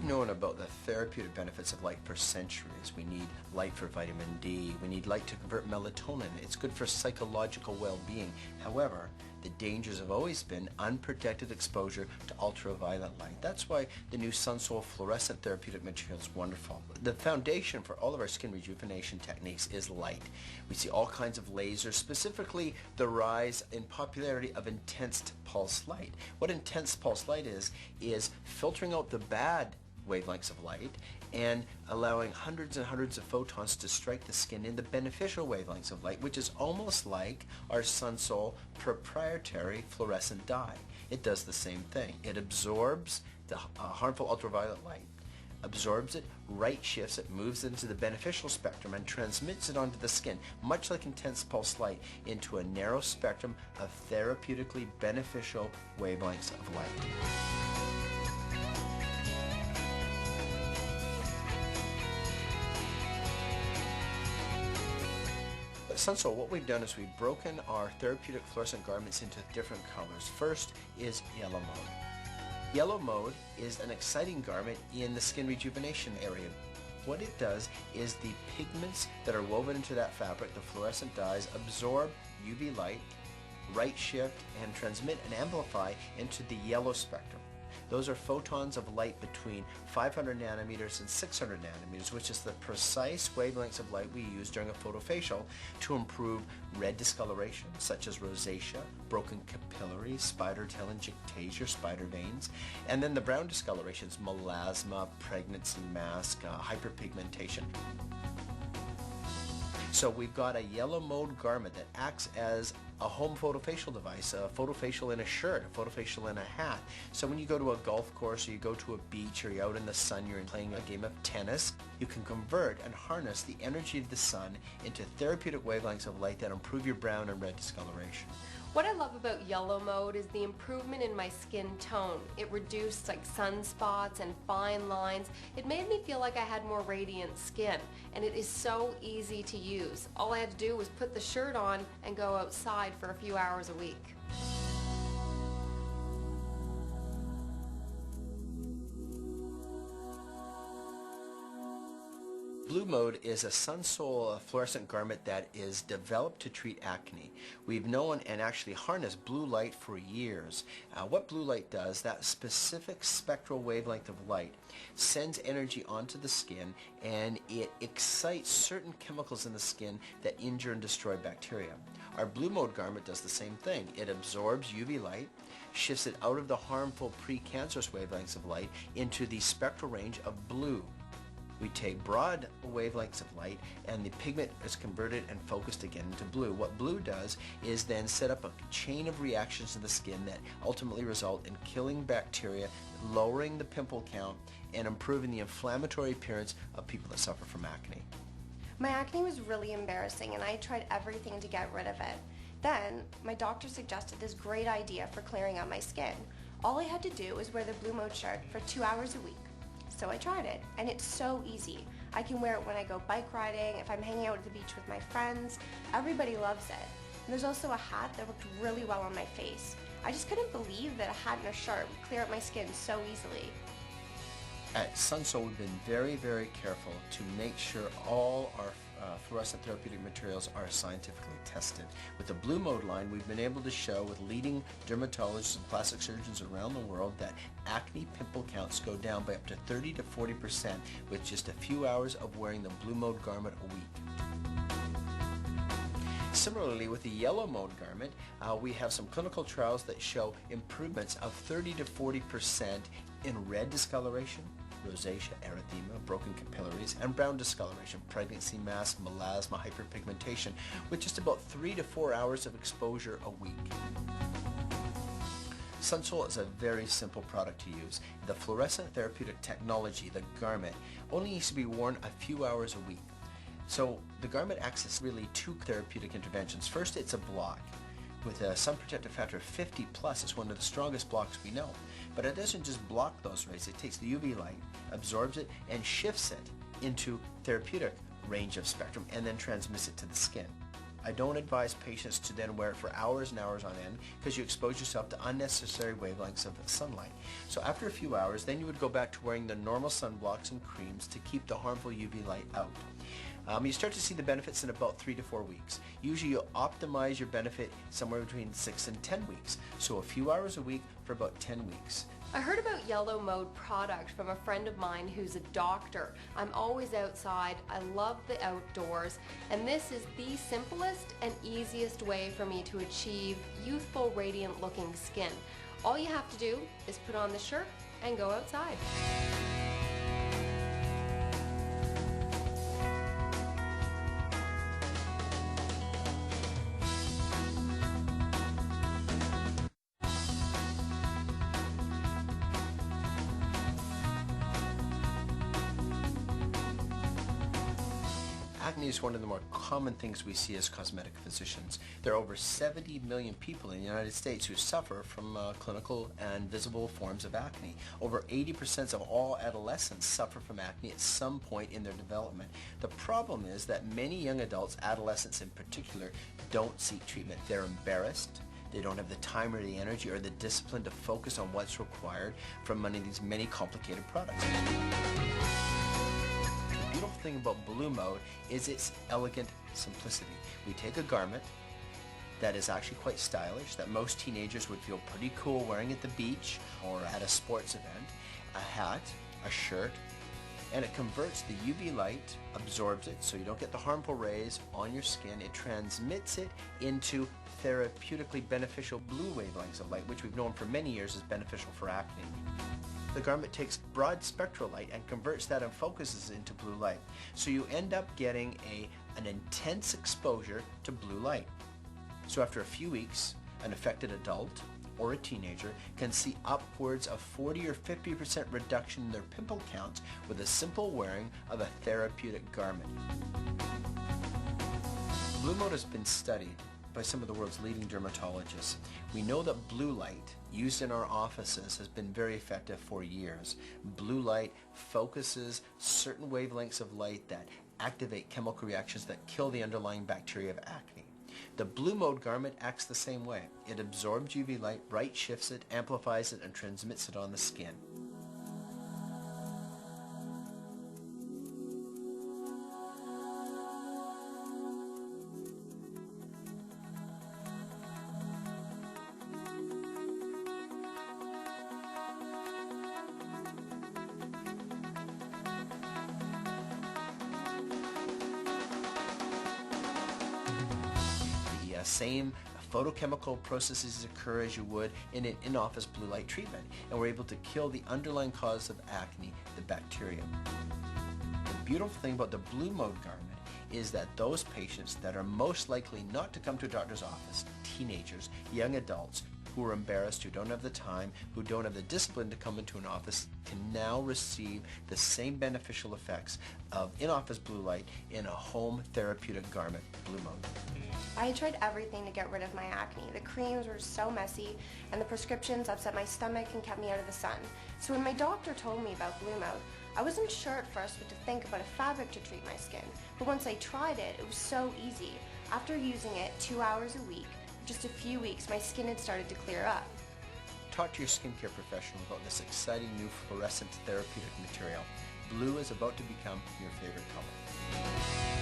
known about the therapeutic benefits of light for centuries. We need light for vitamin D. We need light to convert melatonin. It's good for psychological well-being. However, the dangers have always been unprotected exposure to ultraviolet light. That's why the new sunsoul fluorescent therapeutic material is wonderful. The foundation for all of our skin rejuvenation techniques is light. We see all kinds of lasers, specifically the rise in popularity of intense pulse light. What intense pulse light is filtering out the bad wavelengths of light and allowing hundreds and hundreds of photons to strike the skin in the beneficial wavelengths of light, which is almost like our sunsoul proprietary fluorescent dye. It does the same thing. It absorbs the harmful ultraviolet light, absorbs it, right shifts it, moves it into the beneficial spectrum and transmits it onto the skin, much like intense pulse light, into a narrow spectrum of therapeutically beneficial wavelengths of light. Sunsoul, what we've done is we've broken our therapeutic fluorescent garments into different colors. First is yellow mode. Yellow mode is an exciting garment in the skin rejuvenation area. What it does is the pigments that are woven into that fabric, the fluorescent dyes, absorb UV light, right shift, and transmit and amplify into the yellow spectrum. Those are photons of light between 500 nanometers and 600 nanometers, which is the precise wavelengths of light we use during a photofacial to improve red discoloration, such as rosacea, broken capillaries, spider telangiectasia, spider veins, and then the brown discolorations, melasma, pregnancy mask, hyperpigmentation. So we've got a yellow mode garment that acts as a home photofacial device, a photofacial in a shirt, a photofacial in a hat. So when you go to a golf course or you go to a beach or you're out in the sun, you're playing a game of tennis, you can convert and harness the energy of the sun into therapeutic wavelengths of light that improve your brown and red discoloration. What I love about yellow mode is the improvement in my skin tone. It reduced like sunspots and fine lines. It made me feel like I had more radiant skin, and it is so easy to use. All I had to do was put the shirt on and go outside for a few hours a week. Blue mode is a sunsoul fluorescent garment that is developed to treat acne. We've known and actually harnessed blue light for years. What blue light does, that specific spectral wavelength of light sends energy onto the skin and it excites certain chemicals in the skin that injure and destroy bacteria. Our blue mode garment does the same thing. It absorbs UV light, shifts it out of the harmful precancerous wavelengths of light into the spectral range of blue. We take broad wavelengths of light and the pigment is converted and focused again into blue. What blue does is then set up a chain of reactions in the skin that ultimately result in killing bacteria, lowering the pimple count, and improving the inflammatory appearance of people that suffer from acne. My acne was really embarrassing and I tried everything to get rid of it. Then, my doctor suggested this great idea for clearing out my skin. All I had to do was wear the Blue Mode shirt for 2 hours a week. So I tried it, and it's so easy. I can wear it when I go bike riding, if I'm hanging out at the beach with my friends. Everybody loves it. And there's also a hat that worked really well on my face. I just couldn't believe that a hat and a shirt would clear up my skin so easily. At Sunsoul, we've been very, very careful to make sure all our fluorescent therapeutic materials are scientifically tested. With the Blue Mode line, we've been able to show with leading dermatologists and plastic surgeons around the world that acne pimple counts go down by up to 30 to 40% with just a few hours of wearing the Blue Mode garment a week. Similarly, with the yellow mode garment, we have some clinical trials that show improvements of 30 to 40% in red discoloration, rosacea, erythema, broken capillaries, and brown discoloration, pregnancy mask, melasma, hyperpigmentation, with just about 3 to 4 hours of exposure a week. Sunsoul is a very simple product to use. The fluorescent therapeutic technology, the garment, only needs to be worn a few hours a week. So the garment acts as really two therapeutic interventions. First, it's a block. With a sun protective factor of 50 plus, it's one of the strongest blocks we know. But it doesn't just block those rays, it takes the UV light, absorbs it, and shifts it into therapeutic range of spectrum, and then transmits it to the skin. I don't advise patients to then wear it for hours and hours on end because you expose yourself to unnecessary wavelengths of sunlight. So after a few hours, then you would go back to wearing the normal sunblocks and creams to keep the harmful UV light out. You start to see the benefits in about 3 to 4 weeks. Usually you'll optimize your benefit somewhere between 6 and 10 weeks. So a few hours a week for about 10 weeks. I heard about Yellow Mode product from a friend of mine who's a doctor. I'm always outside, I love the outdoors, and this is the simplest and easiest way for me to achieve youthful, radiant looking skin. All you have to do is put on the shirt and go outside. Acne is one of the more common things we see as cosmetic physicians. There are over 70 million people in the United States who suffer from clinical and visible forms of acne. Over 80% of all adolescents suffer from acne at some point in their development. The problem is that many young adults, adolescents in particular, don't seek treatment. They're embarrassed. They don't have the time or the energy or the discipline to focus on what's required from these many complicated products. The beautiful thing about Blue Mode is its elegant simplicity. We take a garment that is actually quite stylish, that most teenagers would feel pretty cool wearing at the beach or at a sports event, a hat, a shirt, and it converts the UV light, absorbs it so you don't get the harmful rays on your skin. It transmits it into therapeutically beneficial blue wavelengths of light, which we've known for many years is beneficial for acne. The garment takes broad spectral light and converts that and focuses it into blue light. So you end up getting an intense exposure to blue light. So after a few weeks, an affected adult or a teenager can see upwards of 40 or 50% reduction in their pimple counts with a simple wearing of a therapeutic garment. Blue Mode has been studied by some of the world's leading dermatologists. We know that blue light used in our offices has been very effective for years. Blue light focuses certain wavelengths of light that activate chemical reactions that kill the underlying bacteria of acne. The Blue Mode garment acts the same way. It absorbs UV light, right shifts it, amplifies it, and transmits it on the skin. Same photochemical processes occur as you would in an in-office blue light treatment, and we're able to kill the underlying cause of acne, the bacteria. The beautiful thing about the Blue Mode garment is that those patients that are most likely not to come to a doctor's office, teenagers, young adults, who are embarrassed, who don't have the time, who don't have the discipline to come into an office, can now receive the same beneficial effects of in-office blue light in a home therapeutic garment, Blue Mode. I tried everything to get rid of my acne. The creams were so messy, and the prescriptions upset my stomach and kept me out of the sun. So when my doctor told me about Blue Mode, I wasn't sure at first what to think about a fabric to treat my skin. But once I tried it, it was so easy. After using it 2 hours a week, for just a few weeks, my skin had started to clear up. Talk to your skincare professional about this exciting new fluorescent therapeutic material. Blue is about to become your favorite color.